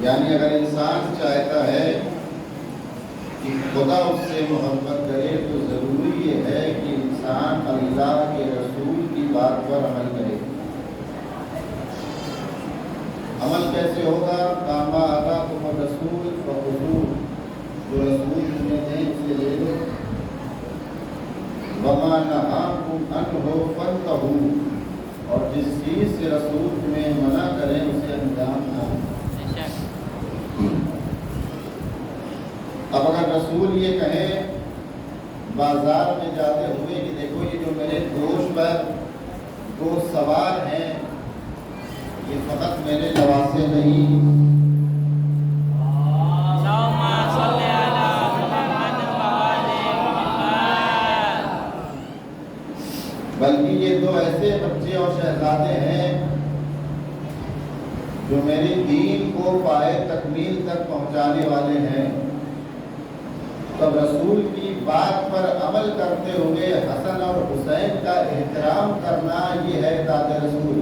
یعنی اگر انسان چاہتا ہے کہ خدا اس سے محبت کرے تو ضروری یہ ہے کہ انسان اللہ کے رسول کی بات پر عمل کرے. عمل کیسے ہوگا؟ کاما آتاکم الرسول فخذوہ، جو رسول تمہیں دیں اسے لے لو. وما نہاکم عنہ فانتہوا، اور جس چیز سے رسول تمہیں منع کریں اسے انجام نہ دو. اب اگر رسول یہ کہیں بازار میں جاتے ہوئے کہ دیکھو یہ جو میرے گوشت پر دو سوار ہیں یہ فقط میرے نواسے نہیں، بلکہ یہ دو ایسے بچے اور شہزادے ہیں جو میرے دین کو پائے تکمیل تک پہنچانے والے ہیں. تو رسول کی بات پر عمل کرتے ہوئے حسن اور حسین کا احترام کرنا یہ ہے اطاعت رسول۔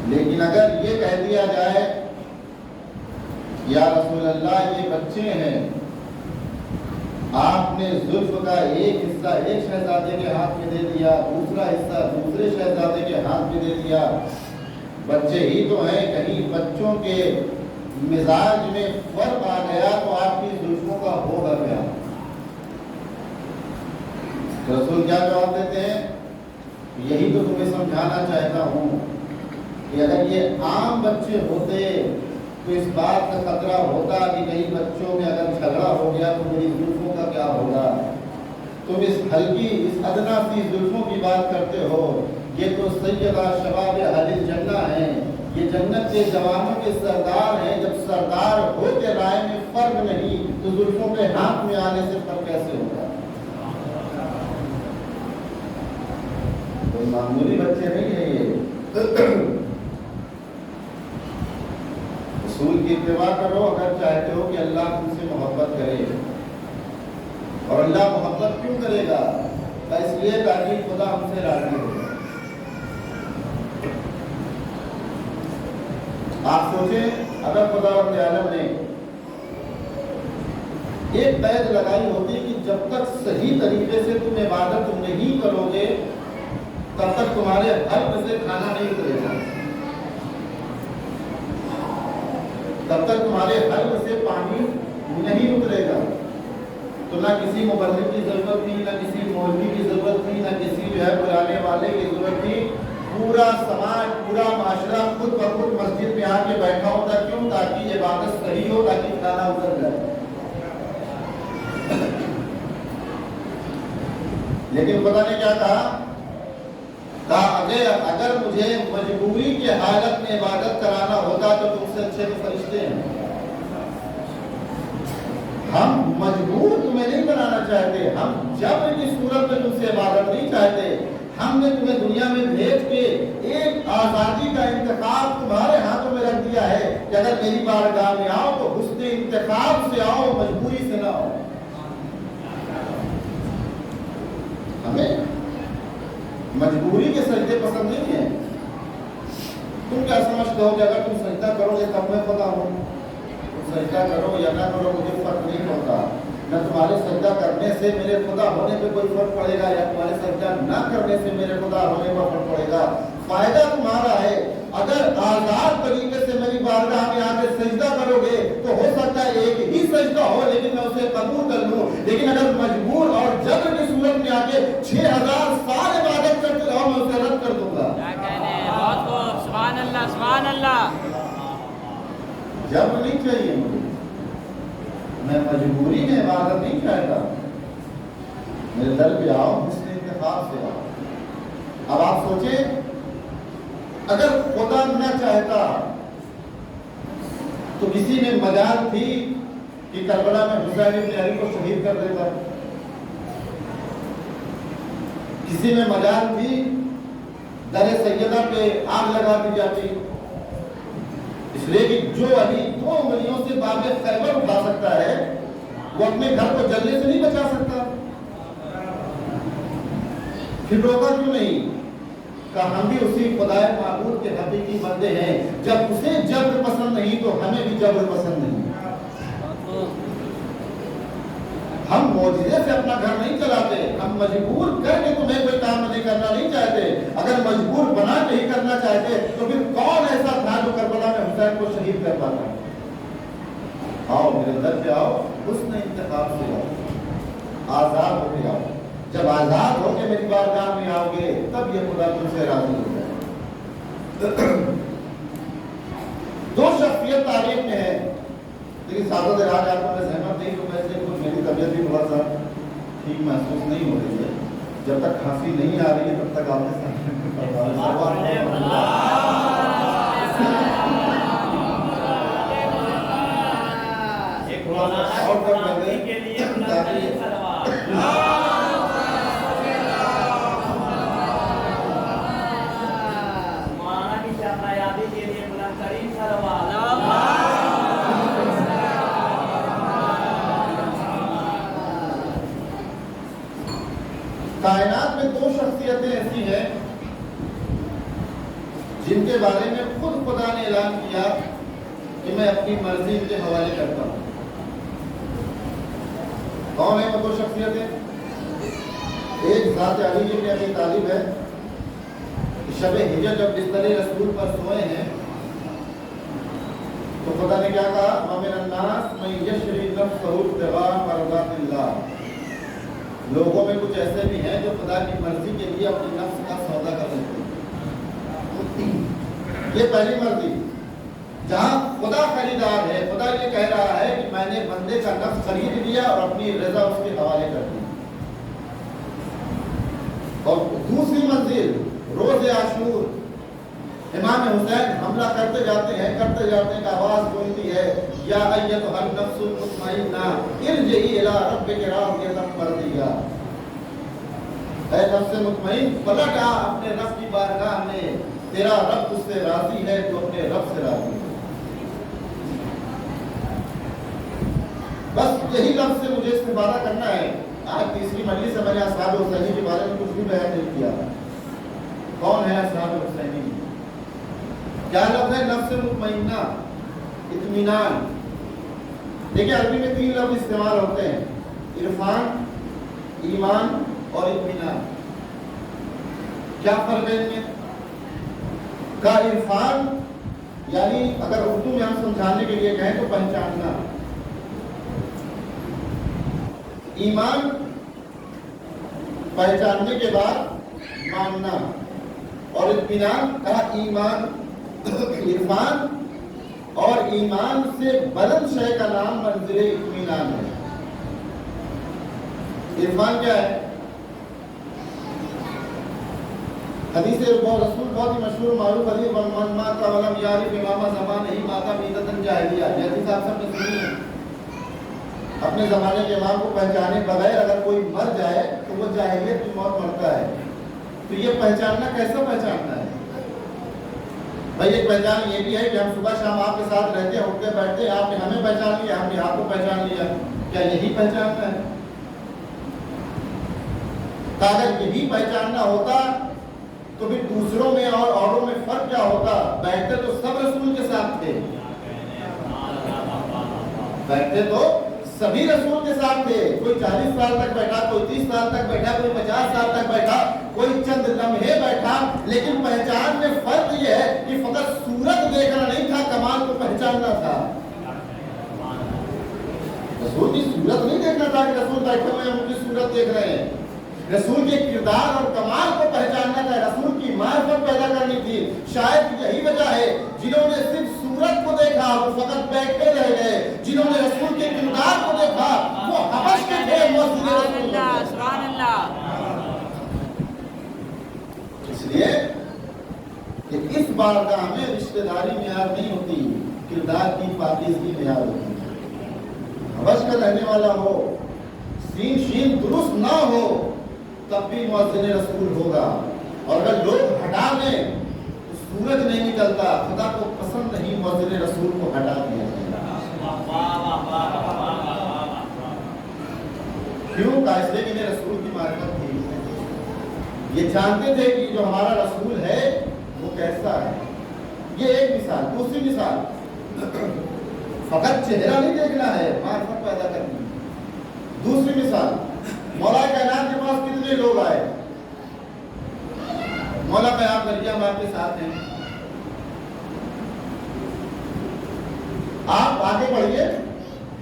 لیکن اگر یہ کہہ دیا جائے یا رسول اللہ یہ بچے ہیں، آپ نے زلف کا ایک حصہ ایک شہزادے کے ہاتھ میں دے دیا، دوسرا حصہ دوسرے شہزادے کے ہاتھ میں دے دیا، بچے ہی تو ہیں، کہیں بچوں کے مزاج میں فرق آ گیا تو آپ کی زلفوں کا ہوگا کیا؟ رسول کیا جواب دیتے ہیں؟ یہی تو تمہیں سمجھانا چاہتا ہوں کہ اگر یہ عام بچے ہوتے تو اس بات کا خطرہ ہوتا کہ کہیں بچوں میں اگر جھگڑا ہو گیا تو میری زلفوں کا کیا ہوگا۔ تم اس ہلکی اس ادنا سی زلفوں کی بات کرتے ہو، یہ تو سیدہ شباب اہل الجنہ ہیں، یہ جنت کے جوانوں کے سردار ہیں، جب سردار ہو کے رائے میں فرق نہیں تو زلفوں کے ہاتھ میں آنے سے فرق کیسے ہوگا؟ کوئی معمولی بچے نہیں ہے یہ۔ رسول کی اتباع کرو اگر چاہتے ہو کہ اللہ تم سے محبت کرے، اور اللہ محبت کیوں کرے گا؟ اس لیے تاکہ خدا ہم سے راضی ہو۔ آپ سوچیں اگر خدا رب العالم نے ایک قید لگائی ہوتی کہ جب تک صحیح طریقے سے تم عبادت نہیں کرو گے تب تک تمہارے حلق سے کھانا نہیں اترے گا، تب تک تمہارے حلق سے پانی نہیں اترے گا، تو نہ کسی مبلغ کی ضرورت تھی، نہ کسی مولوی کی ضرورت تھی، نہ کسی جو ہے بلانے والے کی ضرورت تھی، پورا سماج پورا معاشرہ خود بخود مسجد میں آ کے بیٹھا ہوتا۔ کیوں؟ تاکہ عبادت صحیح ہو، تاکہ کھانا اتر جائے۔ لیکن خدا نے کیا کہا؟ اگر مجھے مجبوری کی حالت میں عبادت کرانا ہوتا تو تم سے اچھے فرشتے ہیں۔ ہم مجبور تمہیں نہیں بنانا چاہتے، ہم جبر کی صورت میں تم سے عبادت نہیں چاہتے، ہم نے تمہیں دنیا میں بھیج کے ایک آزادی کا انتخاب تمہارے ہاتھوں میں رکھ دیا ہے کہ اگر میری بارگاہ میں آؤ تو حسن انتخاب سے آؤ، مجبوری سے نہ آؤ۔ ہمیں مجبوری کے سجدے پسند نہیں ہیں۔ تم کیا سمجھتے ہو کہ اگر تم سجدہ کرو گے تب میں خدا ہوں؟ تم سجدہ کرو یا نہ کرو مجھے فرق نہیں پڑتا، نہ تمہارے سجدہ کرنے سے میرے خدا ہونے پہ کوئی فرق پڑے گا یا تمہارے سجدہ نہ کرنے سے میرے خدا ہونے پر فرق پڑے گا۔ فائدہ تمہارا ہے۔ اگر آزاد طریقے سے میری بارگاہ میں آ کے سجدہ کرو گے تو ہو سکتا ہے ایک ہی سجدہ ہو لیکن میں اسے قبول کر لوں، لیکن اگر مجبور اور جبر کی صورت میں آ کے 6000 سال عبادت کرتے رہو میں اسے رد کر دوں گا۔ بہت خوب، سبحان اللہ سبحان اللہ۔ جبر نہیں چاہیے مجھے، میں مجبوری میں عبادت نہیں چاہتا، میرے در پہ آؤ، حسن انتخاب سے آؤ۔ اب آپ سوچیں اگر خدا نہ چاہتا تو کسی میں مجال تھی کہ کربلا میں حسین ابن علی کو شہید کر دیتا، کسی میں مجال تھی در سیدہ پہ آگ لگا دی جاتی، اس لیے کہ جو علی 2 انگلیوں سے باب خیبر اٹھا سکتا ہے وہ اپنے گھر کو جلنے سے نہیں بچا سکتا، پھر روکا کیوں نہیں؟ کہ ہم بھی اسی خدائے معبود کے حقیقی بندے ہیں، جب اسے جبر پسند نہیں تو ہمیں بھی جبر پسند نہیں۔ ہم معجزے سے اپنا گھر نہیں چلاتے، ہم مجبور کر کے تمہیں کوئی کام نہیں کرنا نہیں چاہتے۔ اگر مجبور بنا کے ہی کرنا چاہتے تو پھر کون ایسا تھا جو کربلا میں حسین کو شہید کر پاتا؟ آؤ میرے در پہ آؤ، حسن انتخاب سے آؤ، آزاد ہو کے آؤ۔ جب آزاد ہو کے میری بارگاہ میں آؤ گے تب یہ خدا تم سے راضی ہو جائے۔ 2 شخصیت تاریخ میں ہے، لیکن سادہ دراز آپ کو میں سہمت نہیں تو ویسے کچھ میری طبیعت بھی تھوڑا سا ٹھیک محسوس نہیں ہو رہی ہے، جب تک کھانسی نہیں آ رہی ہے تب تک آپ نے کائنات میں دو شخصیتیں ایسی ہیں جن کے بارے میں خود خدا نے اعلان کیا کہ میں اپنی مرضی کے حوالے کرتا ہوں. کون ہے وہ دو شخصیتیں؟ ایک ذات علی ابن ابی طالب ہے. شب ہجر جب بستر رسول پر سوئے ہیں تو خدا نے کیا کہا؟ وَمِنَ النَّاسِ مَن يَشْرِي نَفْسَهُ ابْتِغَاءَ مَرْضَاتِ اللَّهِ. لوگوں میں کچھ ایسے بھی ہیں جو خدا کی مرضی کے لیے اپنی نفس کا سودا کر لیتے ہیں. یہ پہلی مرضی. جہاں خدا خریدار ہے، خدا یہ کہہ رہا ہے کہ میں نے بندے کا نفس خرید لیا اور اپنی رضا اس کے حوالے کر دی. اور دوسری منزل روز عاشور امام حسین حملہ کرتے جاتے ہیں کہ آواز بولتی ہے یا ایتھا النفس المطمئنہ ارجعی الی ربک راضیۃ مرضیہ. اے نفس مطمئن پلٹ آ اپنے رب کی بارگاہ میں، تیرا رب اس سے راضی ہے، تو اپنے رب سے راضی ہے. بس یہی لفظ سے مجھے استفادہ کرنا ہے. آج تیسری مجلس سے میں نے اصحاب حسینی کے بارے میں کچھ بھی بیان نہیں کیا. کون ہے اصحاب حسینی؟ کیا لفظ ہے؟ نفس مطمئنہ، اطمینان. دیکھیں عربی میں تین لفظ استعمال ہوتے ہیں: عرفان، ایمان اور اطمینان. کیا فرق ہے ان میں؟ کا عرفان یعنی اگر اردو میں ہم سمجھانے کے لیے کہیں تو پہچاننا. ایمان پہچاننے کے بعد ماننا. اور اطمینان کا ایمان، عرفان اور ایمان سے بلند شے کا نام منزل اطمینان ہے. عرفان کیا ہے؟ حدیث رسول بہت ہی مشہور معروف حدیث من مات ولم یعرف امام زمانہ مات میتۃ جاہلیہ. یہ حدیث آپ سب نے سنی ہے. اپنے زمانے کے امام کو پہچانے بغیر اگر کوئی مر جائے تو وہ جاہلیت کی موت مرتا ہے. تو یہ پہچاننا کیسا پہچاننا ہے؟ بھائی ایک پہچان یہ بھی ہے کہ ہم صبح شام آپ کے ساتھ رہتے ہیں، اٹھتے بیٹھتے ہیں، آپ نے ہمیں پہچان لیا، ہم نے آپ کو پہچان لیا. کیا یہی پہچاننا ہے؟ اگر یہی پہچاننا ہوتا تو پھر دوسروں میں اور اوروں میں فرق کیا ہوتا؟ بیٹھتے تو سب رسول کے ساتھ تھے، بیٹھتے تو سبھی رسول کے ساتھ تھے. کوئی 40 سال تک بیٹھا، کوئی 30 سال تک بیٹھا، کوئی 50 سال تک بیٹھا، کوئی چند لمحے بیٹھا. لیکن پہچان میں فرق یہ ہے کہ فقط صورت دیکھنا نہیں تھا، کمال کو پہچاننا تھا. رسول کی صورت نہیں دیکھنا تھا کہ رسول بیٹھے ہوئے ہیں ان کی صورت دیکھ رہے ہیں. رسول کے کردار اور کمال کو پہچاننا تھا، رسول کی معرفت پیدا کرنی تھی. شاید یہی وجہ ہے جنہوں نے صرف صورت کو دیکھا وہ فقط بیٹھے رہ گئے، جنہوں نے رسول کے کردار کو دیکھا وہ حبش کے تھے. سبحان اللہ، سبحان اللہ. اس لیے کہ اس بارگاہ میں رشتہ داری معیار نہیں ہوتی، کردار کی پاکیزگی معیار ہوتی ہے. حبش کا رہنے والا ہو، سین شین درست نہ ہو، تب بھی مؤذن رسول ہوگا. اور اگر لوگ ہٹا دیں تو سورج نہیں نکلتا. خدا کو پسند نہیں مؤذن رسول کو ہٹا دیا جائے. کیوں؟ اس لیے کہ انہیں رسول کی معرفت تھی. یہ جانتے تھے کہ جو ہمارا رسول ہے وہ کیسا ہے. یہ ایک مثال. دوسری مثال، فقط چہرہ نہیں دیکھنا ہے، معرفت پیدا کرنی ہے. دوسری مثال، مولا کائنات کے پاس کتنے لوگ آئے؟ مولا بیان کر دیا ہم آپ کے ساتھ ہیں. آپ آگے بڑھیے،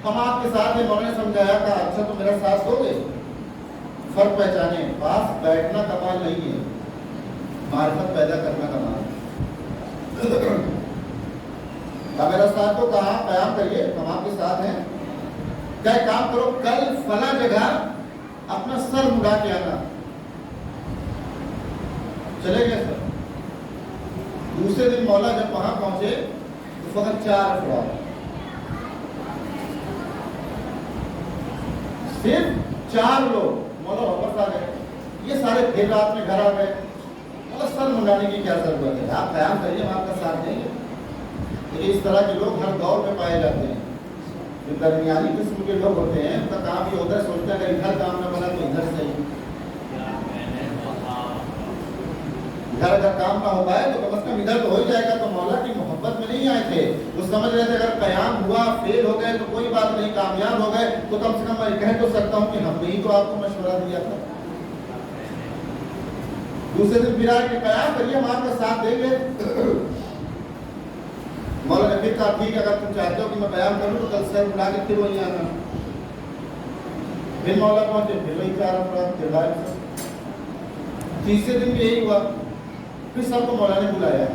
ہم آپ کے ساتھ ہیں. مولا نے سمجھایا کہ اچھا تو میرا ساتھ دو گے. فرق پہچانے، پاس بیٹھنا کمال نہیں ہے، معرفت پیدا کرنا کمال ہے. میرا ساتھ تو کہاں قیام کریے، ہم آپ کے ساتھ ہیں. کیا کام کرو، کل فلاں جگہ اپنا سر مڑا کے آنا. چلے گئے سر. دوسرے دن مولا جب وہاں پہنچے تو فقط 4 افراد، صرف 4 لوگ. مولا واپس آ گئے. یہ سارے پھر رات میں گھر آ گئے. مولا سر منڈانے کی کیا ضرورت ہے، آپ قیام کریے، ہم آپ کا ساتھ دیں گے. لیکن اس طرح کے لوگ ہر دور میں پائے جاتے ہیں. جو درمیانی قسم کے لوگ ہوتے ہیں ان کا کام یہ ہوتا ہے، سوچتا ہے کہ ادھر کام نہ بنا تو ادھر صحیح. گھر اگر کام نہ ہو پائے تو کم از کم ادھر تو ہو جائے گا. تو مولا کی محبت میں نہیں آئے تھے, وہ سمجھ رہے تھے اگر قیام ہوا فیل ہو گئے تو کوئی بات نہیں, کامیاب ہو گئے تو کم سے کم میں کہہ تو سکتا ہوں کہ ہم نے ہی تو آپ کو مشورہ دیا تھا. دوسرے دن پھر آئے کہ قیام کریے, ہم آپ کا ساتھ دیں گے. مولا نے پھر کہا ٹھیک ہے, اگر تم چاہتے ہو کہ میں قیام کروں تو کل سر اٹھا کے پھر وہیں آنا. پھر مولا پہنچے, پھر وہی چار تیسرے دن بھی یہی ہوا. پھر سب کو مولا نے بلایا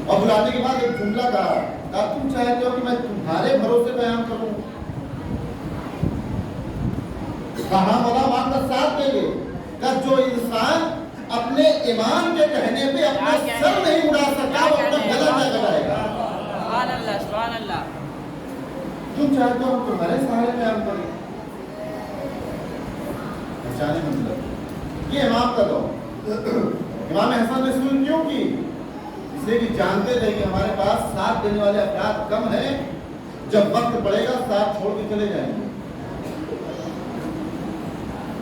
اور بلانے کے بعد ایک جملہ کہا تم چاہتے ہو کہ میں تمہارے بھروسے قیام کروں؟ کہا مولا ہم آپ کا ساتھ دیں گے. کہ جو انسان اپنے امام کے کہنے پہ اپنا سر نہیں اڑا سکتا وہ اپنا گلا نہ کٹائے گا. سبحان اللہ سبحان اللہ. تم چاہتے ہو ہم تمہارے سہارے قیام کریں؟ پہچانے مطلب یہ امام کا دور. امام حسن نے سن کیوں کی؟ اس لیے کہ جانتے تھے کہ ہمارے پاس ساتھ دینے والے افراد کم ہیں, جب وقت پڑے گا ساتھ چھوڑ کے چلے جائیں گے.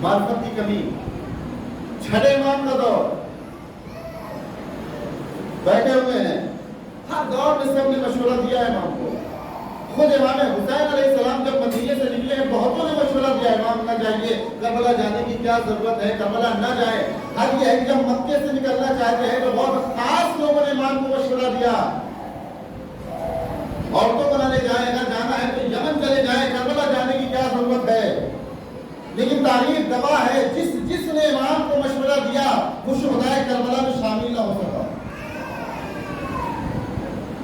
معرفت کی کمی. چھٹے امام کا دور, بیٹھے ہوئے ہیں, ہر دور میں سب نے مشورہ دیا ہے امام کو. خود امام حسین علیہ السلام جب مدینے سے نکلے ہیں بہتوں نے مشورہ دیا امام نہ جائیے, کربلا جانے کی کیا ضرورت ہے, کربلا نہ جائیں. ہر یہ ہے کہ جب مکے سے نکلنا چاہتے ہیں تو بہت خاص لوگوں نے امام کو مشورہ دیا. عورتوں کو نہ لے جائیں, اگر جانا ہے تو یمن چلے جائیں, کربلا جانے کی کیا ضرورت ہے. لیکن تاریخ گواہ ہے جس نے امام کو مشورہ دیا وہ شہدائے کربلا میں شامل نہ ہو سکا.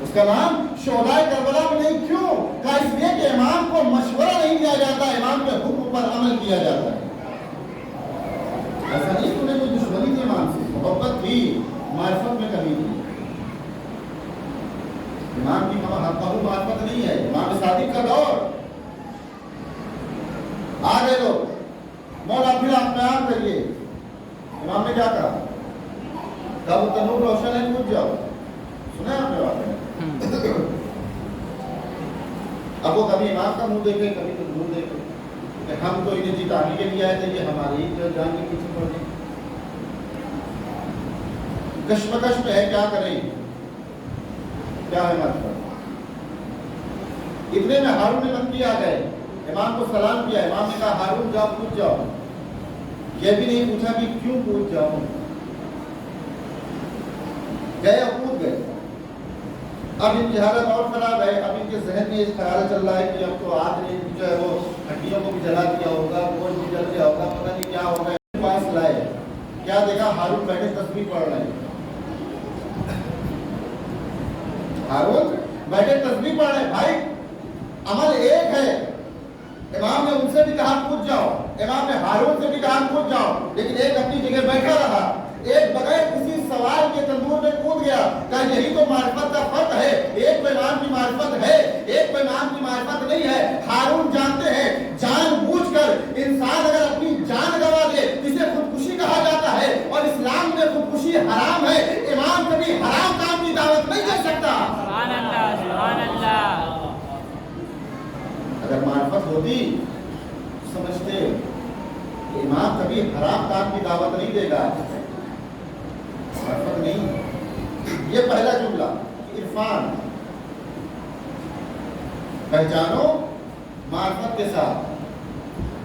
اس کا نام شہدائے کربلا میں نہیں. کیوں؟ کہ اس لیے کہ امام کو مشورہ نہیں دیا جاتا, امام کے حکم پر عمل کیا جاتا ہے. ایسا نہیں کہ انہیں کوئی دشمنی تھی امام سے, محبت تھی, معرفت میں کمی تھی. امام کی معرفت نہیں ہے. امام صادق کا دور آ گئے لوگ, مولا پھر آپ قیام کریے. امام نے کیا کہا؟ کہا وہ تنور روشن ہے, کود جاؤ. سنا ہے آپ نے بات؟ اب وہ کبھی امام کا منہ دیکھے, کبھی تنور دیکھے, کہ ہم تو انہیں جتانے کے لیے آئے تھے, یہ ہماری ہی جان کے پیچھے پڑ گئی. کشمکش میں ہے, کیا کریں, کیا ہے مطلب. اتنے میں ہارون مکی آ گئے, امام کو سلام کیا. امام نے کہا ہارون جاؤ, کود جاؤ. یہ بھی نہیں پوچھا کہ کیوں کود جاؤں, گئے اور کود گئے. اب ان کی حالت اور خراب ہے. اب ان کے ذہن میں اس خیال چل رہا ہے کہ اب تو آگ نے جو ہے وہ ہڈیوں کو بھی جلا دیا ہوگا, گوشت بھی جل گیا ہوگا, پتہ نہیں کیا ہوگا. پاس لائے, کیا دیکھا؟ ہارون بیٹھے تسبیح پڑھ رہے ہیں. ہارون بیٹھے تسبیح پڑھ رہے ہیں. بھائی عمل ایک ہے. امام نے ان سے بھی کہا کود جاؤ, امام نے ہارون سے بھی کہا کود جاؤ, لیکن ایک اپنی جگہ بیٹھا رہا, ایک بغیر کسی سوال کے تندور میں کود گیا. کہ یہی تو معرفت کا فرق ہے. ایک کو امام کی معرفت ہے, ایک کو امام کی معرفت نہیں ہے. ہارون جانتے ہیں جان بوجھ کر انسان اگر اپنی جان گوا دے اسے خودکشی کہا جاتا ہے, اور اسلام میں خودکشی حرام ہے. امام کبھی حرام کام کی دعوت نہیں دے سکتا. سبحان اللہ سبحان اللہ. اگر معرفت ہوتی سمجھتے کہ امام کبھی حرام کام کی دعوت نہیں دے گا. معرفت نہیں. یہ پہلا جملہ عرفان, پہچانو معرفت کے ساتھ.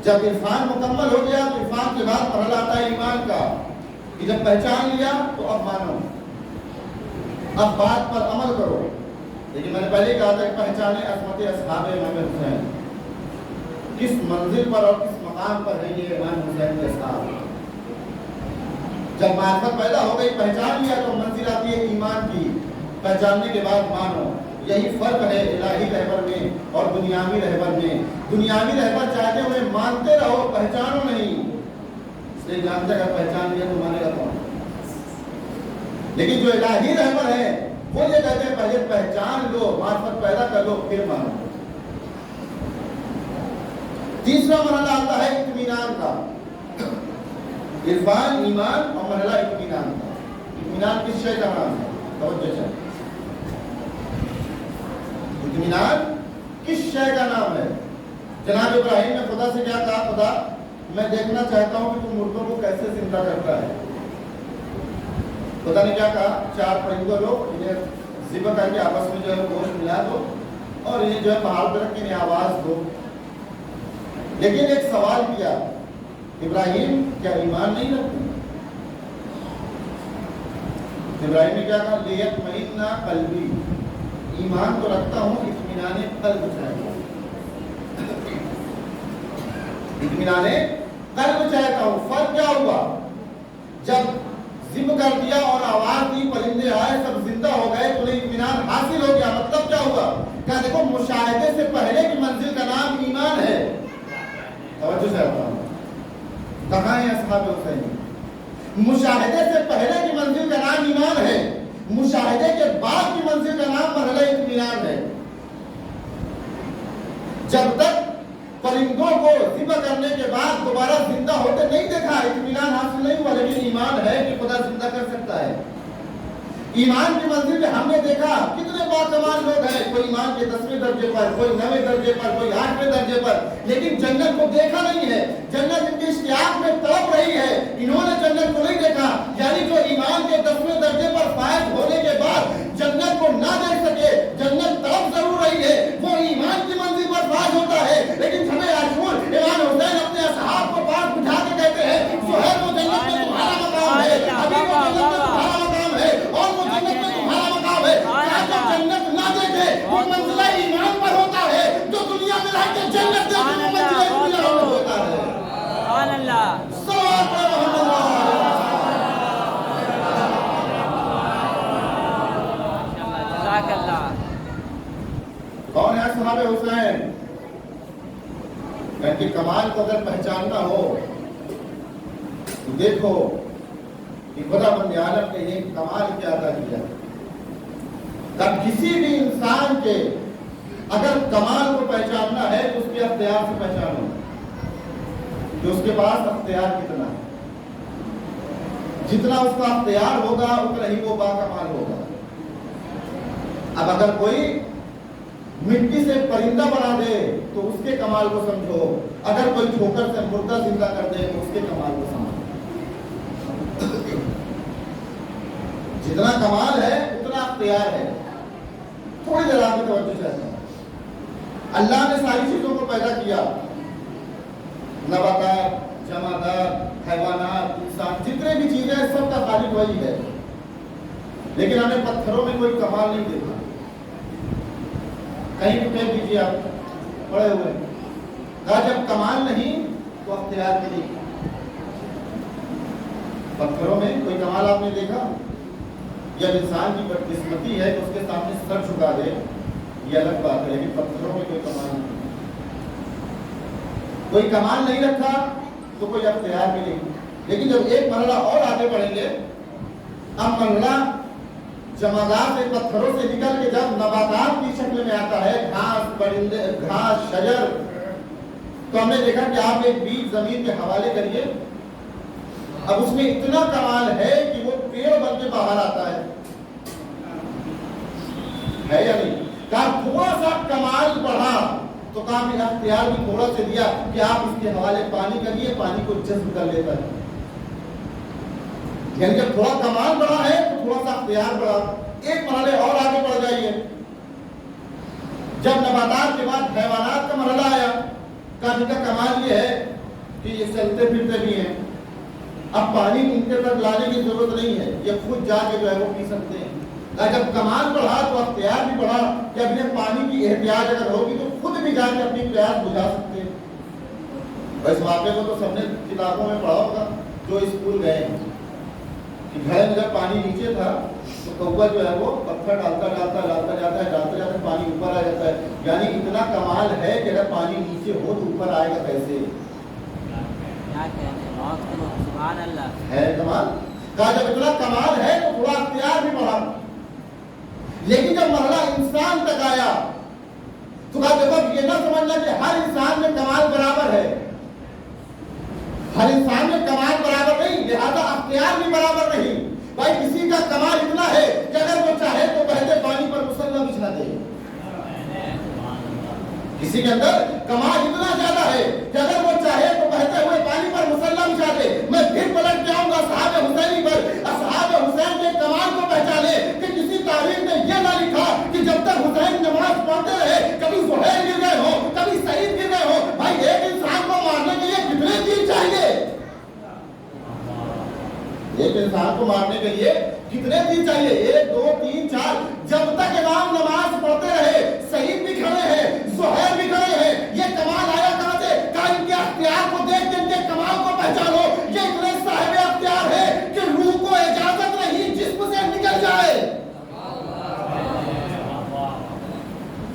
جب عرفان مکمل ہو گیا تو عرفان کے بعد مرحلہ آتا ہے ایمان کا, کہ جب پہچان لیا تو اب مانو, اب بات پر عمل کرو. لیکن میں نے پہلے کہا تھا کہ پہچانے عصمت اصحاب امام حسین, کس منزل پر اور کس مقام پر ہے یہ امام حسین کے اصحاب. جب معرفت پیدا ہو گئی, پہچان لیا, تو منزل آتی ہے ایمان کی. پہچاننے کے بعد مانو. یہی فرق ہے الہی رہبر میں اور دنیاوی رہبر میں. دنیاوی رہبر چاہتے ہوئے مانتے رہو, پہچانو نہیں. اس لیے جانتے اگر پہچان لیا تو مانے گا کون. لیکن جو الہی رہبر ہے وہ یہ کہتے ہیں پہلے پہچان لو, معرفت پیدا کر لو, پھر مانو. تیسرا مرحلہ آتا ہے اطمینان کا. عرفان, ایمان اور مرحلہ اطمینان کا. اطمینان کس شے کا نام ہے؟ توجہ چاہیے. اطمینان کس شے کا نام ہے؟ جناب ابراہیم نے خدا سے کیا کہا؟ خدا میں دیکھنا چاہتا ہوں کہ تم مردوں کو کیسے زندہ کرتا ہے. خدا نے کیا کہا؟ 4 پرندوں لو، انہیں ذبح کر کے آپس میں جو ہے گوشت ملا دو اور انہیں جو ہے پہاڑ پر رکھ کے انہیں آواز دو. لیکن ایک سوال کیا، ابراہیم کیا ایمان نہیں رکھتے؟ ابراہیم نے کیا کہا؟ لیطمئن قلبی، ایمان تو رکھتا ہوں، اطمینان قلب چاہتا ہوں، اطمینان قلب چاہتا ہوں. فرق کیا ہوا؟ جب ذبح کر دیا اور آواز دی، پرندے آئے، سب زندہ ہو گئے، تو اطمینان حاصل ہو گیا. مطلب کیا ہوا؟ کیا دیکھو، مشاہدے سے پہلے کی منزل کا نام ایمان ہے. توجہ سے ہوتا ہوں، کہاں ہے اصحاب حسین؟ مشاہدے سے پہلے کی منزل کا نام ایمان ہے، مشاہدے کے بعد کی منزل کا نام مرحلہ اطمینان ہے. جب تک پرندوں کو ذبح کرنے کے بعد دوبارہ زندہ ہوتے نہیں دیکھا، اطمینان حاصل نہیں ہوا. لیکن ایمان ہے کہ خدا زندہ کر سکتا ہے. ایمان کی منزل میں ہم نے دیکھا کتنے باکمال لوگ ہیں، کوئی ایمان کے 10ویں درجے پر، کوئی 9ویں درجے پر، کوئی 8ویں درجے پر، لیکن جنت کو دیکھا نہیں ہے. جنت ان کی اشتیاق میں تڑپ رہی ہے، انہوں نے جنت کو نہیں دیکھا. یعنی جو ایمان کے 10ویں درجے پر فائز ہونے کے بعد جنت کو نہ دیکھ سکے، جنت تڑپ ضرور رہی ہے، وہ ایمان کی منزل پر فائز ہوتا ہے. لیکن ہمیں عاشور امام حسین اپنے اصحاب کو پاس بٹھا کے کہتے ہیں، سہیل وہ جنت میں تمہارا مقام ہے، ابھی وہ جنت میں تمہارا مقام ہے، اور وہ جنت میں تمہارا مقام ہے. جو جنت نہ دیکھے وہ منزلہ ایمان پر ہوتا ہے، جو دنیا میں رہ کے جنت دیکھے وہ منزلہ اطمینان پر ہوتا ہے. سبحان اللہ. صلوات محمد جزاک اللہ. کون ہے اصحاب حسین؟ کہ کمال کو اگر پہچاننا ہو تو دیکھو کہ خدا بند عالم نے یہ کمال کیا ادا کیا. تب کسی بھی انسان کے اگر کمال کو پہچاننا ہے تو اس کے اختیار سے پہچانو کہ اس کے پاس اختیار کتنا ہے. جتنا اس کا اختیار ہوگا اتنا ہی وہ باکمال ہوگا. اب اگر کوئی مٹی سے پرندہ بنا دے تو اس کے کمال کو سمجھو، اگر کوئی ٹھوکر سے مردہ زندہ کر دے تو اس کے کمال کو سمجھو. جتنا کمال ہے اتنا اختیار ہے. تھوڑی دیر آپ کی توجہ چاہتا ہوں. اللہ نے ساری چیزوں کو پیدا کیا، نباتات، جمادات، حیوانات، انسان، جتنے بھی چیزیں ہیں سب کا خالق وہی ہے. لیکن ہمیں پتھروں میں کوئی کمال نہیں دیکھا. کہیں بھی کہہ دیجیے، آپ پڑے ہوئے کہا جب کمال نہیں تو اختیار بھی نہیں. پتھروں میں کوئی کمال آپ نے دیکھا؟ جب انسان کی بدقسمتی ہے کہ اس کے سامنے سر جھکا دے یہ الگ بات ہے، لیکن پتھروں میں کوئی کمال نہیں. کوئی کمال نہیں رکھا تو کوئی اختیار بھی نہیں. لیکن جب ایک مرحلہ اور آگے بڑھیں گے، اب مرحلہ جمادات سے، پتھروں سے نکل کے جب نباتات کی شکل میں آتا ہے، گھاس، پرندے، گھاس، شجر، تو ہم نے دیکھا کہ آپ ایک بیج زمین کے حوالے کریے، اب اس میں اتنا کمال ہے کہ وہ پیڑ بن کے باہر آتا ہے یا نہیں؟ کہا تھوڑا سا کمال بڑھا تو کام اختیار بھی تھوڑا سے دیا کہ آپ اس کے حوالے پانی کریے، پانی کو جذب کر لیتا ہے. یعنی جب تھوڑا کمال بڑھا ہے تو تھوڑا سا اختیار بڑھا. ایک مرحلے اور آگے بڑھ جائیے، جب نباتات کے بعد حیوانات کا مرحلہ آیا، کافی کا کمال یہ ہے کہ یہ چلتے پھرتے بھی ہیں، اب پانی ان کے تک لانے کی ضرورت نہیں ہے، یہ خود جا کے جو ہے وہ پی سکتے ہیں. جب کمال بڑھا تو اختیار بھی بڑھا کہ اب انہیں پانی کی احتیاج اگر ہوگی تو خود بھی جا کے اپنی پیاس بجھا سکتے ہیں. اس واقعے کو تو سب نے کتابوں میں پڑھا ہوگا جو اسکول گئے ہیں کہ گھر میں جب پانی نیچے تھا تو کوا جو ہے وہ پتھر ڈالتا جاتا ہے پانی اوپر آ جاتا ہے. یعنی اتنا کمال ہے کہ اگر پانی نیچے ہو تو اوپر آئے گا کیسے؟ سبحان اللہ ہے کمال. کہا جب اتنا کمال ہے تو تھوڑا اختیار بھی بڑھا. لیکن جب مرحلہ انسان تک آیا تو کہا دیکھو یہ نہ سمجھنا کہ ہر انسان میں کمال برابر ہے، ہر انسان میں کمال برابر نہیں، لہذا اختیار بھی برابر نہیں. بھائی کسی کا کمال اتنا ہے کہ اگر وہ چاہے تو بہتے پانی پر مسلح بچھا دے. کسی کے اندر کمال اتنا زیادہ ہے کہ اگر وہ چاہے تو بہتے ہوئے پانی پر مسلح بچھا دے. میں پھر پلٹ جاؤں گا اصحاب حسینی پر. اصحاب حسین کے ایک انسان کو مارنے کے لیے کتنے دن چاہیے؟ 1 2 3 4، جب تک امام نماز پڑھتے رہے، سعید بھی کھڑے ہیں، زہیر بھی کھڑے ہیں۔ یہ کمال آیا کہاں سے؟ کہا ان کے اختیار کو دیکھ کے ان کے کمال کو پہچانو، یہ اتنے صاحب اختیار ہے کہ روح کو اجازت نہیں جسم سے نکل جائے،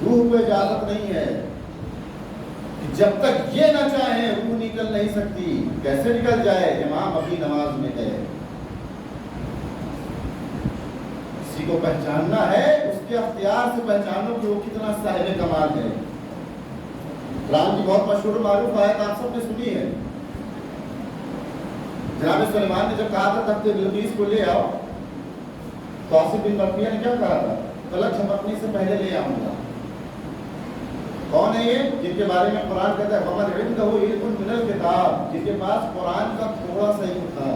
روح کو اجازت نہیں ہے، جب تک یہ نہ چاہیں روح نکل نہیں سکتی۔ کیسے نکل جائے؟ امام اپنی نماز میں ہے۔ کسی کو پہچاننا ہے اس کے اختیار سے پہچانو کہ وہ کتنا صاحب کمال ہے۔ قرآن کی بہت مشہور معروف آیت آپ سب نے سنی ہے۔ جناب سلیمان نے جب کہا تھا تخت بلقیس کو لے آؤ، تو آصف بن برقیہ نے کیا کہا تھا؟ فلک جھپکنے سے پہلے لے آؤں گا۔ کون ہے یہ؟ جن کے بارے میں قرآن کہتا ہے وَمَنْ عِنْدَهُ عِلْمٌ مِنَ الْكِتَابِ، جن کے پاس قرآن کا تھوڑا سا علم تھا۔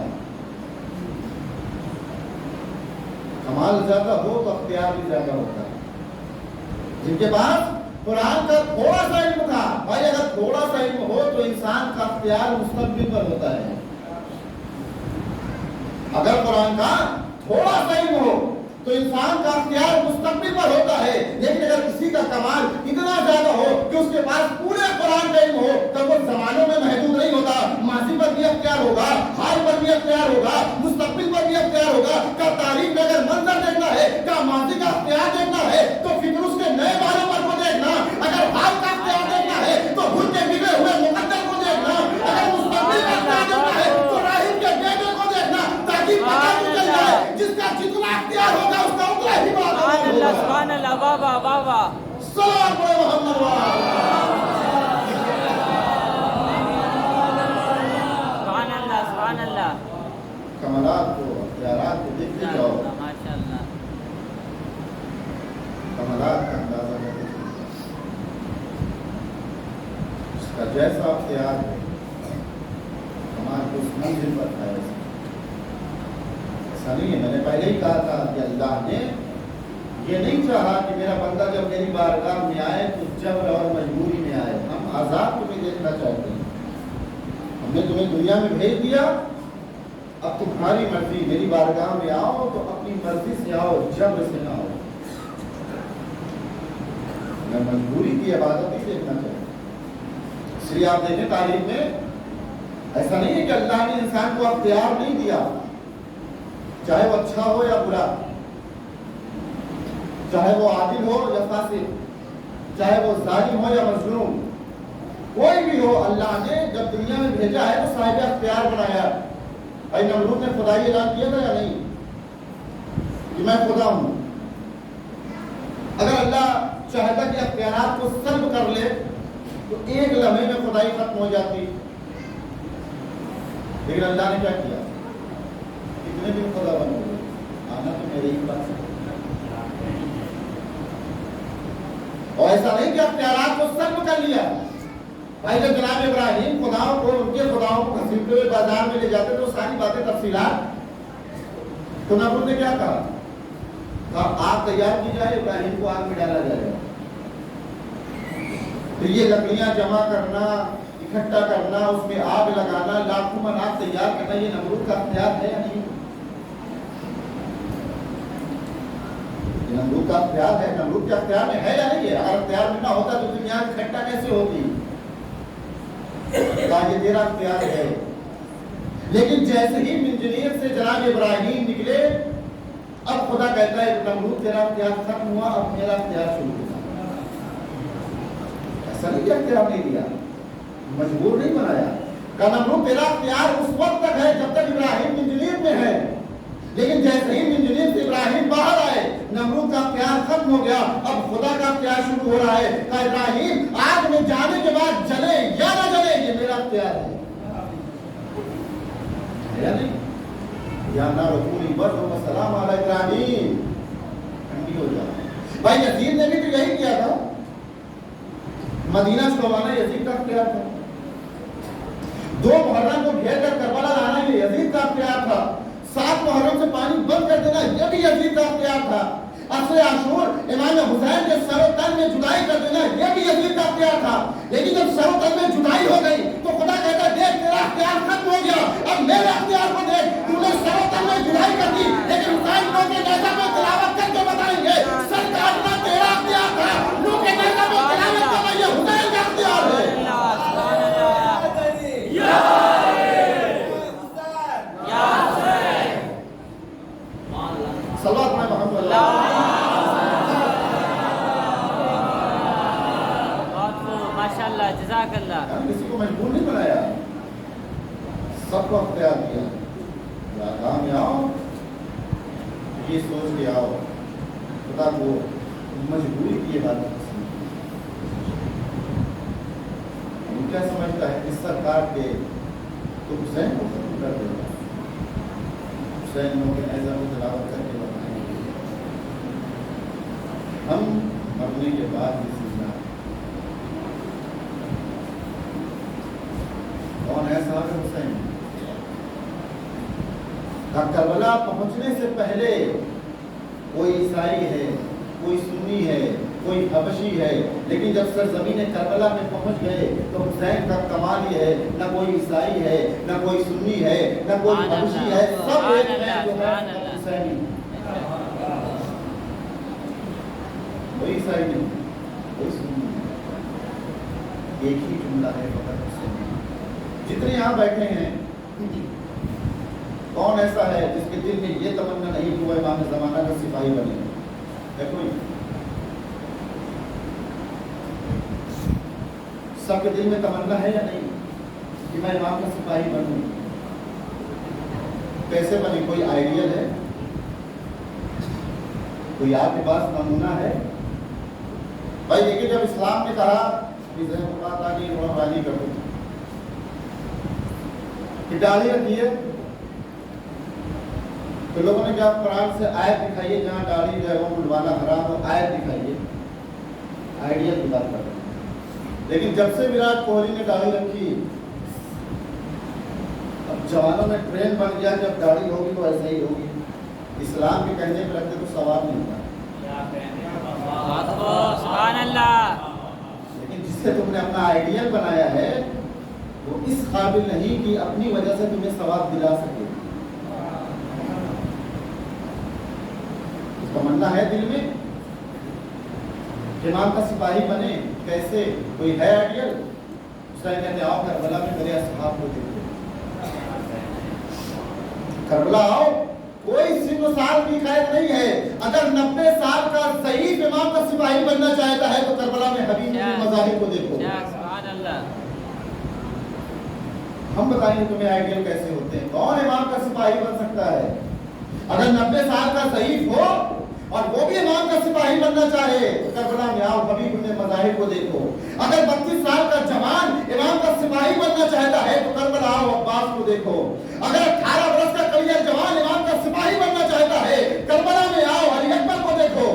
کمال زیادہ ہو تو اختیار بھی زیادہ ہوتا ہے۔ جن کے پاس قرآن کا تھوڑا سا علم تھا، بھائی اگر تھوڑا سا علم ہو تو انسان کا اختیار مستقبل پر ہوتا ہے۔ اگر قرآن کا تھوڑا سا علم ہو تو انسان کا اختیار مستقبل پر ہوتا ہے، لیکن اگر کسی کا کمال اتنا زیادہ ہو کہ اس کے پاس پورے قرآن کا علم ہو تو وہ زمانوں میں محدود نہیں ہوتا، ماضی پر بھی اختیار ہوگا، حال پر بھی اختیار ہوگا، مستقبل پر بھی اختیار ہوگا۔ کا تاریخ میں اگر منظر دیکھنا ہے، کا ماضی کا اختیار دیکھنا ہے تو فکر اس کے نئے بالوں پر کو دیکھنا، اگر حال کا اختیار دیکھنا ہے تو بھول کے بگڑے ہوئے مقدر کو دیکھنا، اگر مستقبل کا اختیار دیکھنا ہے تو راہب کے بیٹے کو دیکھنا، تاکہ پتہ چل جائے جس کا جتنا اختیار ہوگا اس کا اتنا ہی بات ہوگا۔ سبحان اللہ، واہ واہ واہ واہ، صلوات پڑھے محمد سبحان اللہ سبحان اللہ۔ کمالات کو، اختیارات کو دیکھتے جاؤ، ماشاء اللہ، کمالات کا اندازہ کرتے جاؤ۔ اس کا جیسا اختیار ہے کمال کو اس منزل پر ہے۔ ایسا نہیں ہے، میں نے پہلے ہی کہا تھا کہ اللہ نے یہ نہیں چاہا کہ میرا بندہ جب میری بارگاہ میں آئے تو جبر اور مجبوری میں آئے۔ ہم آزاد تمہیں دیکھنا چاہتے ہیں، ہم نے تمہیں دنیا میں بھیج دیا، اب تمہاری مرضی، میری بارگاہ میں آؤ تو اپنی مرضی سے آؤ، جبر سے نہ آؤ۔ میں مجبوری کی عبادت نہیں دیکھنا چاہتا۔ اس لیے آپ دیکھیں تاریخ میں ایسا نہیں ہے کہ اللہ نے انسان کو اختیار نہیں دیا، چاہے وہ اچھا ہو یا برا، چاہے وہ عادل ہو یا فاسق، چاہے وہ ظالم ہو یا مظلوم، کوئی بھی ہو، اللہ نے جب دنیا میں بھیجا ہے تو صاحب اختیار بنایا۔ بھائی نمرود نے خدائی اعلان کیا تھا یا نہیں کہ میں خدا ہوں؟ اگر اللہ چاہتا کہ اختیارات کو سلب کر لے تو ایک لمحے میں خدائی ختم ہو جاتی، لیکن اللہ نے کیا کیا؟ کتنے دن خدا بن گئے، آنا تو میرے ہی پاس ہے۔ اور ایسا نہیں کہ اختیارات کو سلب کر لیا۔ بھائی جب جناب ابراہیم خداؤں کو، ان کے خداؤں کو گھسیٹتے ہوئے بازار میں لے جاتے تو ساری باتیں تفصیلات، تو نمرود نے کیا کہا؟ کہا آگ تیار کی جائے، ابراہیم کو آگ میں ڈالا جائے گا۔ پھر یہ لکڑیاں جمع کرنا، اکٹھا کرنا، اس میں آگ لگانا، لاکھوں من آگ تیار کرنا، یہ نمرود کا اختیار ہے یا نہیں؟ نمرود کا اختیار ہے، نمرود کے اختیار میں ہے یا نہیں ہے؟ اگر اختیار میں نہ ہوتا تو دنیا اکٹھا کیسے ہوتی؟ کہا یہ تیرا اختیار ہے۔ لیکن جیسے ہی منجنیق سے جناب ابراہیم نکلے، اب خدا کہتا ہے نمرود تیرا اختیار ختم ہوا، اب میرا اختیار شروع ہوا۔ ایسا نہیں کہ اختیار نہیں دیا، مجبور نہیں بنایا۔ کہا نمرود تیرا اختیار اس وقت تک ہے جب تک ابراہیم منجنیق میں ہے، لیکن جیسے ہی منجنیق سے ابراہیم باہر آئے نمرود کا اختیار ختم ہو گیا، اب خدا کا اختیار شروع ہو رہا ہے۔ کہا ابراہیم آگ میں جانے کے بعد جلے یا نہ جلے یہ میرا اختیار ہے، یا نہیں؟ یا نہ رکونی برد و سلام علی ابراہیم، ٹھنڈی ہو جائے۔ بھائی یزید نے بھی تو یہی کیا تھا، مدینہ چھڑوانا یزید کا اختیار تھا، 2 محرم کو گھیر کر کربلا لانا یہ یزید کا اختیار تھا، 7 محرم سے پانی بند کر دینا یہ بھی یزید کا اختیار تھا، عصر عاشور امام حسین کے سر و تن میں جدائی کر دینا یہ بھی یزید کا اختیار تھا۔ لیکن جب سر و تن میں جدائی ہو گئی تو خدا کہتا ہے دیکھ تیرا اختیار ختم ہو گیا، اب میرے اختیار کو دیکھ، تو نے سر و تن سب کو اختیار دیا یا کام میں آؤ یہ سوچ کے آؤ خدا کو مجبوری کی یہ بات کیا سمجھتا ہے اس سرکار کے تو حسین کو ختم کر دے گا حسین لوگ ایسا کو تلاوت کر کے بتائیں گے ہم مرنے کے بعد بھی سیکھنا کون ہے صاحب حسین کربلا پہنچنے سے پہلے کوئی عیسائی ہے کوئی سنی ہے کوئی حبشی ہے لیکن جب سرزمین کربلا میں پہنچ گئے تو حسین کا کمال یہ ہے نہ کوئی عیسائی ہے نہ کوئی سنی ہے نہ کوئی حبشی ہے سب ایک ہیں جو ہے حسینی کوئی عیسائی نہیں کوئی سنی نہیں ایک ہی جملہ ہے فقط حسینی جتنے یہاں بیٹھے ہیں کون ایسا ہے جس کے دل میں یہ تمنا نہیں کہ وہ امام زمانہ کا سپاہی بنے ہے کوئی سب کے دل میں تمنا ہے یا نہیں کہ میں امام کا سپاہی بنوں کیسے بنے کوئی آئیڈیل ہے کوئی آپ کے پاس نمونہ ہے بھائی دیکھیے جب اسلام نے کہا کہ رانی کرو کہ داڑھی رکھیے تو لوگوں نے کہا قرآن سے آیت دکھائیے جہاں داڑھی جو ہے وہ منڈوانا حرام ہو آیت دکھائیے آئیڈیل کی بات کر رہے ہیں لیکن جب سے وراٹ کوہلی نے داڑھی رکھی اب جوانوں میں ٹرین بن گیا جب داڑھی ہوگی تو ایسا ہی ہوگی اسلام کے کہنے پہ رکھتے تو ثواب نہیں ہوتا سبحان اللہ لیکن جس سے تم نے اپنا آئیڈیل بنایا ہے وہ اس قابل نہیں کہ اپنی وجہ سے تمہیں ثواب دلا سکے تمنا ہے دل میں امام کا سپاہی بنے کیسے کوئی ہے آئیڈیل اس طرح کہتے آؤ کربلا میں میرے اصحاب کو دیکھو کربلا آؤ کوئی سن و سال کی قید نہیں ہے اگر 90 سال کا ضعیف امام کا سپاہی بننا چاہتا ہے تو کربلا میں حبیب کے مظاہر کو دیکھو سبحان اللہ ہم بتائیں گے تمہیں آئیڈیل کیسے ہوتے ہیں کون امام کا سپاہی بن سکتا ہے اگر 90 سال کا ضعیف ہو اور وہ بھی امام کا سپاہی بننا چاہے تو کربلا میں آؤ حبیب کے مظاہر کو دیکھو اگر 32 سال کا جوان امام کا سپاہی بننا چاہتا ہے تو کربلا آؤ عباس کو دیکھو اگر 18 برس کا کلیئر جوان امام کا سپاہی بننا چاہتا ہے کربلا میں آؤ علی اکبر کو دیکھو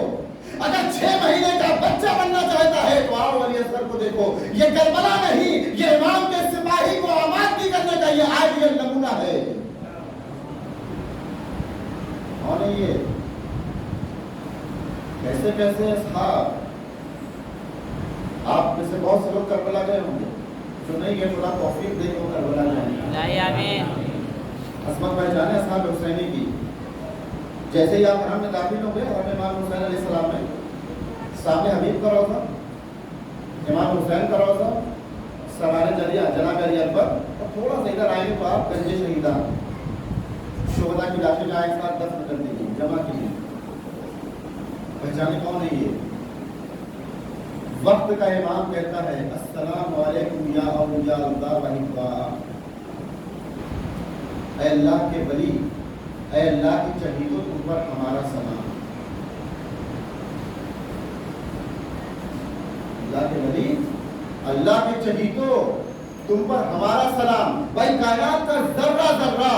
اگر 6 مہینے کا بچہ بننا چاہتا ہے تو آؤ علی اصغر کو دیکھو یہ کربلا نہیں یہ امام کے سپاہی کو آمادگی کرنے کا یہ آئیڈیل نمونہ ہے اور نہیں یہ کیسے کیسے اصحاب آپ میں سے بہت سے لوگ کربلا گئے ہوں گے جو نہیں گئے تھوڑا توفیق دے کو کربلا جائیں عصمت بھائی جانے اصحاب حسینی کی جیسے ہی آپ حرم میں داخل ہوں گے حرم امام حسین علیہ السلام میں سامنے حبیب کا روضہ امام حسین کا روضہ سوارے جناب علی اکبر اور تھوڑا سا ادھر آئیں گے تو آپ گنج شہیدان شہداء کی لاشیں جہاں ایک ساتھ دفن کر دی گئی جمع کی گئی پہچانے کون ہے یہ وقت کا امام کہتا ہے السلام علیکم یا اولیاء اللہ و احباء اے اللہ کے ولی اے اللہ کی چہیتوں تم پر ہمارا سلام اللہ کے ولی اللہ کے چہیتوں تم پر ہمارا سلام بھائی کائنات کا ذرہ ذرہ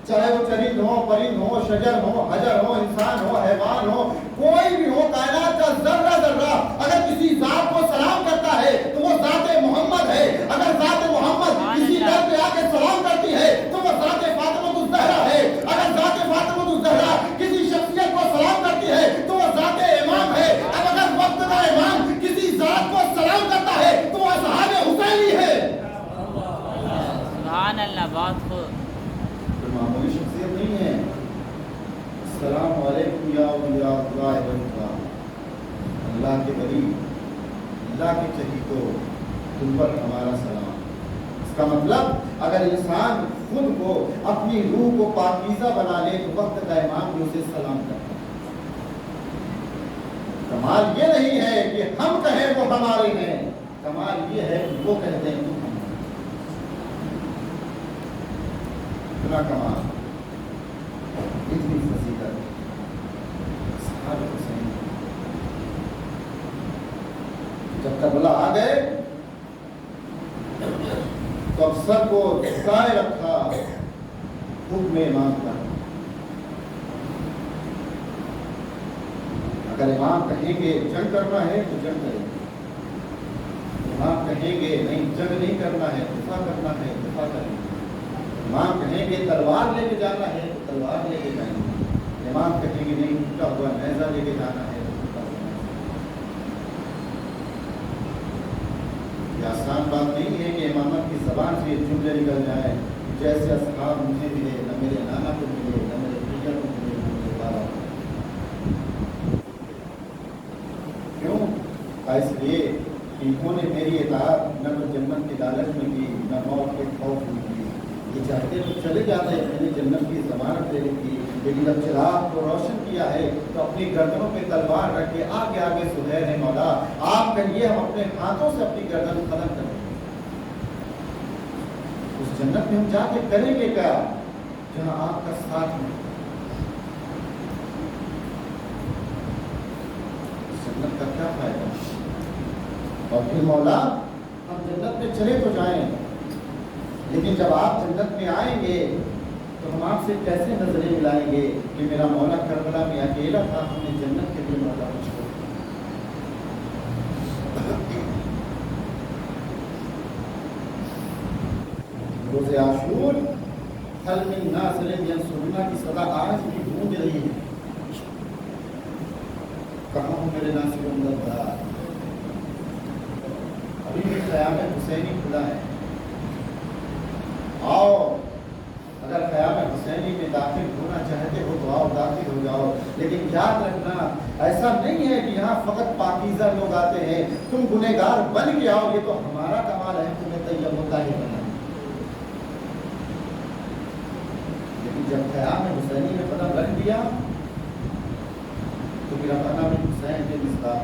چاہے وہ چرند ہو پرند ہو شجر ہو حجر ہو انسان ہو حیوان ہو کوئی بھی ہو کائنات کا ذرہ ذرہ اگر کسی ذات کو سلام کرتا ہے تو وہ ذات محمد ہے اگر ذات محمد کسی در پہ آ کے سلام کرتی ہے تو وہ ذات فاطمہ الزہرا ہے اگر ذات فاطمہ الزہرا کسی شخصیت کو سلام کرتی ہے تو وہ ذات امام ہے اب اگر وقت کا امام کسی ذات کو سلام کرتا ہے تو وہ اصحاب حسینی ہے سبحان اللہ بہت خوب معمولی شخصیت نہیں ہے السلام علیکم یا اولیاء اللہ و احباء اللہ کے ولی اللہ کے چہیتوں تم پر ہمارا سلام اس کا مطلب اگر انسان خود کو اپنی روح کو پاکیزہ بنا لے تو وقت کا امام بھی اسے سلام کرتا ہے کمال یہ نہیں ہے کہ ہم کہیں وہ ہمارے ہیں کمال یہ ہے کہ وہ کہتے ہیں اتنا کمال، اتنی فضیلت اصحاب حسین۔ جب کربلا آ گئے تو اب سر کو جھکائے رکھا حکم امام کا۔ اگر امام کہیں گے جنگ کرنا ہے تو جنگ کریں گے، امام کہیں گے نہیں جنگ نہیں کرنا ہے، دفاع کرنا ہے، دفاع کریں گے، امام کہیں گے تلوار لے کے جانا ہے تو تلوار لے کے جائیں گے، امام کہیں گے نہیں ٹوٹا ہوا نیزہ لے کے جانا ہے تو ٹوٹا ہوا نیزہ۔ یہ آسان بات نہیں ہے کہ امامت کی زبان سے یہ جملے نکل جائیں جیسے اصحاب مجھے ملے، نہ میرے نانا کو ملے، نہ میرے بھیا کو ملے، نہ میرے بابا کو۔ کیوں؟ اس لیے انہوں نے میری اطاعت نہ تو جنت کی لالچ میں کی، نہ موت کے خوف میں کی۔ یہ چاہتے تو چلے جاتے، میں نے جنت کی ضمانت دے دی، لیکن جب چراغ کو روشن کیا ہے تو اپنی گردنوں پہ تلوار رکھ کے آگے آگے سہیل ہے مولا آپ کہیے ہم اپنے ہاتھوں سے اپنی گردن ختم کریں گے۔ اس جنت میں ہم جا کے کریں گے کیا جہاں آپ کا ساتھ ہے؟ اس جنت کا کیا فائدہ؟ اور پھر مولا ہم جنت میں چلے تو جائیں، لیکن جب آپ جنت میں آئیں گے تو ہم آپ سے کیسے نظریں ملائیں گے کہ میرا مولا کربلا میں اکیلا تھا، ہم نے جنت کے لیے مولا کو چھوڑ دیا۔ روز عاشور حل من ناصر ینصرنا کی صدا آج بھی گونج رہی ہے۔ کہاں ہوں میرے ناصر مددگار؟ ابھی بھی خیام حسینی کھلا ہے، آؤ اگر خیام حسینی میں داخل ہونا چاہتے ہو تو آؤ داخل ہو جاؤ، لیکن یاد رکھنا ایسا نہیں ہے کہ یہاں فقط پاکیزہ لوگ آتے ہیں، تم گنہگار بن کے آؤ، یہ تو ہمارا کمال ہے تمہیں طیب ہوتا ہی بنا۔ لیکن جب خیام حسینی میں قدم رکھ دیا تو میرا بنا بھی حسین کے مصداق،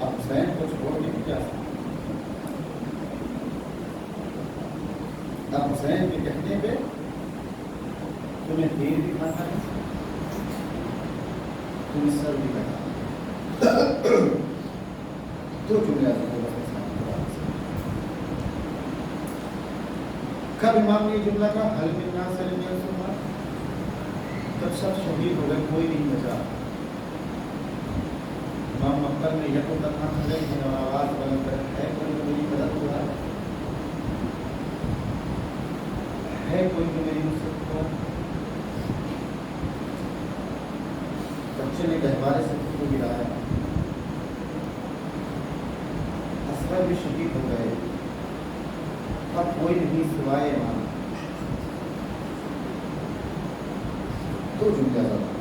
اب حسین کو چھوڑ کے بھی جا سکتا، اب حسین کے کہنے پہ تمہیں پیر بھی کھانا ہے، تمہیں سر بھی کھانا۔ دو جملے کب امام نے یہ جملہ کہا؟ حل من ناصر ینصرنا، جب سب شہید ہو گئے کوئی نہیں بچا، امام مکتب میں یکو تنہا کھڑے ہیں اور آواز بلند کر ہے کوئی جو میری مدد ہوا ہے کوئی جو میری نصرت ہوا؟ بچے نے گہوارے سے خود کو گرایا، اصغر بھی شہید ہو گئے، اب کوئی نہیں سوائے امام۔ دو جملہ زبان،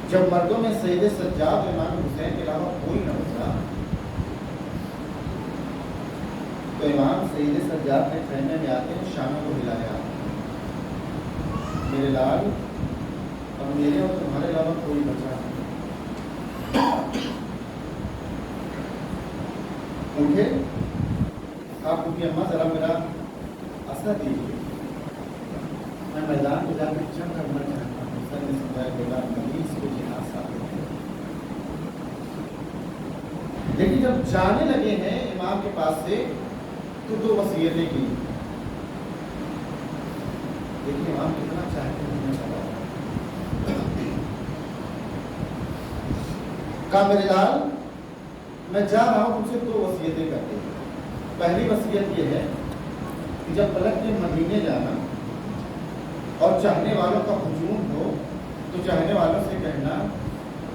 جب مردوں میں سید سجاد اور امام حسین کے علاوہ کوئی نہ بچا تو امام سید سجاد نے خیمے میں آتے ہیں شاموں کو ہلایا، میرے لال اب میرے اور تمہارے علاوہ کوئی بچا نہیں، اٹھے آپ کی اماں ذرا میرا اثر دیجیے، میں میدان میں جا کے جنگ کرنا چاہتا ہوں۔ سر نے سمجھایا بیٹا مریض کو جہاد ثابت ہے، لیکن جب جانے لگے ہیں امام کے پاس سے تو دو وصیتیں کی، دیکھیے امام کتنا چاہتے ہیں، کہا میرے لال میں جا رہا ہوں تم سے دو وصیتیں کرتے ہیں۔ پہلی وصیت یہ ہے کہ جب پلٹ کے مدینے جانا اور چاہنے والوں کا ہجوم ہو تو چاہنے والوں سے کہنا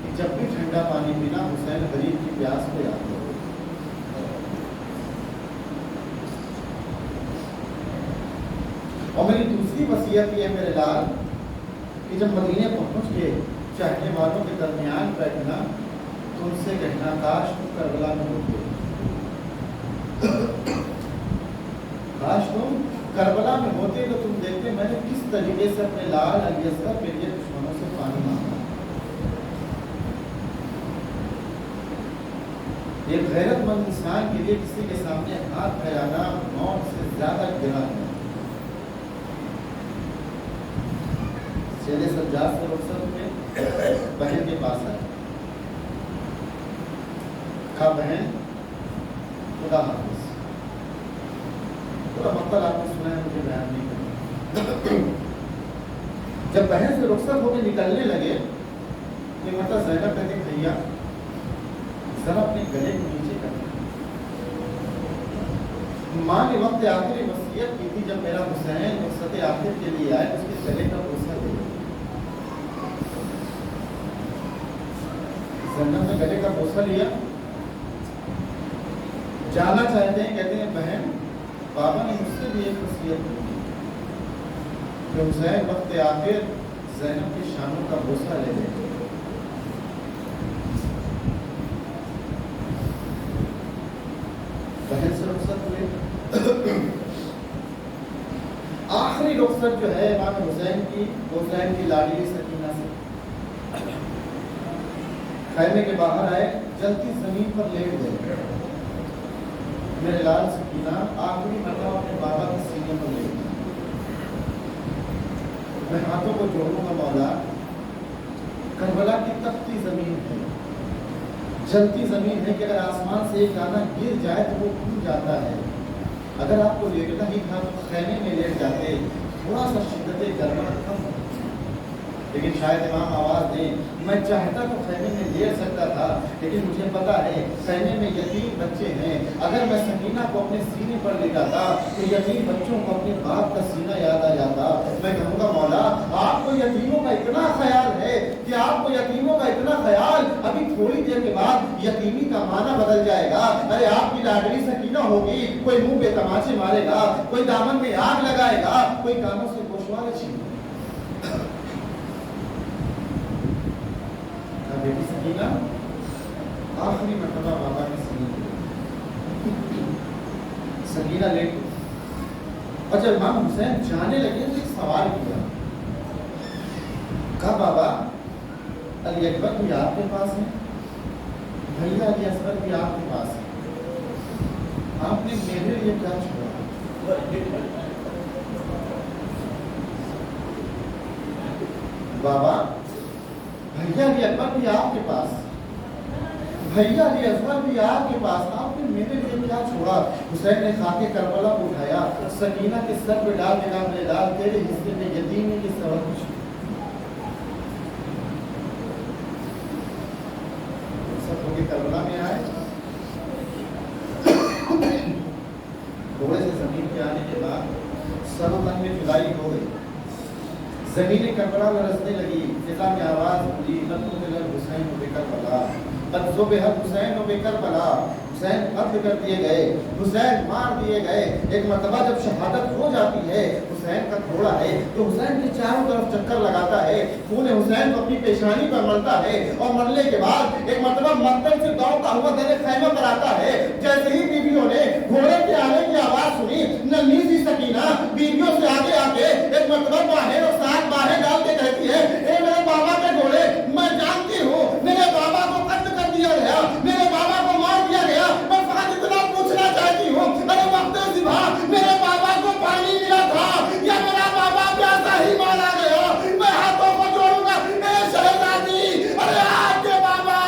کہ جب بھی ٹھنڈا پانی پینا حسین غریب کی پیاس پہ یاد کرو۔ اور میری دوسری وصیت یہ ہے میرے لال کہ جب مدینے پہنچ کے چاہنے والوں کے درمیان بیٹھنا تو ان سے کہنا کاش تم کربلا میں ہوتے، کاش تم کربلا میں ہوتے تو تم دیکھتے میں نے کس طریقے سے اپنے لال علی اصغر کے لیے دشمنوں سے پانی مانگا۔ ایک غیرت مند انسان کے لیے کسی کے سامنے ہاتھ پھیلانا موت سے زیادہ گرا ہے۔ چہرے سجاد سے رخصت ہوئے، بہن کے پاس آئے، کہا بہن خدا حافظ۔ پورا مطلب آپ نے سنا ہے، مجھے بیان نہیں کرنا۔ جب بہن سے رخصت ہو کے نکلنے لگے، یہ مطلب زینب کہتے بھیا ذرا اپنے گلے کو نیچے کر۔ ماں نے وقت آخری وصیت کی تھی، جب میرا حسین رخصت آخر کے لیے آئے اس کے گلے کا بوسہ دے۔ زینب نے گلے کا بوسہ لیا، جانا چاہتے ہیں، کہتے ہیں بہن بابا نے مجھ سے بھی ایک وصیت کی کہ حسین وقت آخر زینب کی شانوں کا بوسہ لے لے۔ بہن سے رخصت ہوئے، آخری رخصت جو ہے امام حسین کی لاڈلی سکینہ سے۔ خیمے کے باہر آئے، جلتی زمین پر لیٹ گئے۔ میرے لال سکینہ آخری مرتبہ اپنے بابا کے سینے پر لیٹ گئی۔ میں ہاتھوں کو جوڑوں گا مولا، کربلا کی تپتی زمین ہے، جلتی زمین ہے کہ اگر آسمان سے ایک دانہ گر جائے تو وہ کھل جاتا ہے۔ اگر آپ کو لیٹنا ہی تھا تو خیمے میں لیٹ جاتے، تھوڑا سا شدت گرما کم ہوتی۔ لیکن شاید امام آواز دیں، میں چاہتا تو خیمے میں لیٹ سکتا تھا، لیکن مجھے پتا ہے خیمے میں یتیم بچے ہیں، اگر میں سکینہ کو اپنے سینے پر لٹاتا تو یتیم بچوں کو اپنے باپ کا سینہ یاد آ جاتا۔ میں کہوں گا مولا آپ کو یتیموں کا اتنا خیال ہے کہ آپ کو یتیموں کا اتنا خیال، ابھی تھوڑی دیر کے بعد یتیمی کا معنی بدل جائے گا۔ ارے آپ کی لاڈلی سکینہ ہوگی، کوئی منہ پہ تماچے مارے گا، کوئی دامن میں آگ لگائے گا، کوئی کانوں سے گوشوارے چھینے گا۔ بیٹی سکینہ آخری مرتبہ بابا کے سینے سکینہ لیٹ گئی، اور جب امام حسین جانے لگے تو ایک سوال کیا، کہا بابا علی اکبر بھی آپ کے پاس ہے، بھیا علی اصغر بھی آپ کے پاس ہے، آپ نے میرے لیے کیا چھوڑا؟ بابا بھیا علی اکبر بھی آپ کے پاس، بھیا علی اصغر بھی آپ کے پاس، آپ نے میرے لیے کیا چھوڑا؟ حسین نے خاک کربلا کو اٹھایا، سکینہ کے سر پہ ڈال کے کہا میرے لال تیرے حصے میں یتیمی کے سوا کچھ سب ہو کے کربلا میں آئے، گھوڑے سے زمین پہ آنے کے بعد سر و تن میں جدائی ہو گئی، زمین کربلا لرزنے لگی، فضا میں آواز ہوئی لبوں میں لب حسین و بے کربلا، قد ذبح حسین و بے کربلا، حسین قتل کر دیے گئے، حسین مار دیے گئے۔ ایک مرتبہ جب شہادت ہو جاتی ہے، حسین کا گھوڑا ہے تو حسین کے چاروں طرف چکر لگاتا ہے، خون حسین کو اپنی پیشانی پر ملتا ہے، اور مرنے کے بعد ایک مرتبہ مقتل سے دوڑتا ہوا در خیمہ پر آتا ہے۔ جیسے ہی بیویوں نے گھوڑے کے آنے کی آواز سنی، ننھی سی سکینہ بیویوں سے آگے آ کے ایک مرتبہ باہر اور ساتھ باہر ڈال کے کہتی ہے، اے میرے بابا کے گھوڑے، میں جانتی ہوں میرے بابا کو قتل کر دیا گیا، میرے بابا کو مار دیا گیا، میں فقط اتنا پوچھنا چاہتی ہوں، ارے وقت ذبح میرے بابا کو پانی ملا تھا یا میرا بابا پیاسا ہی مارا گیا؟ میں ہاتھوں کو جوڑوں گا، اے شہزادی، ارے آپ کے بابا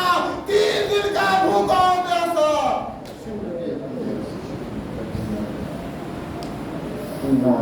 3 دن کا بھوکا اور پیاسا۔ اللہ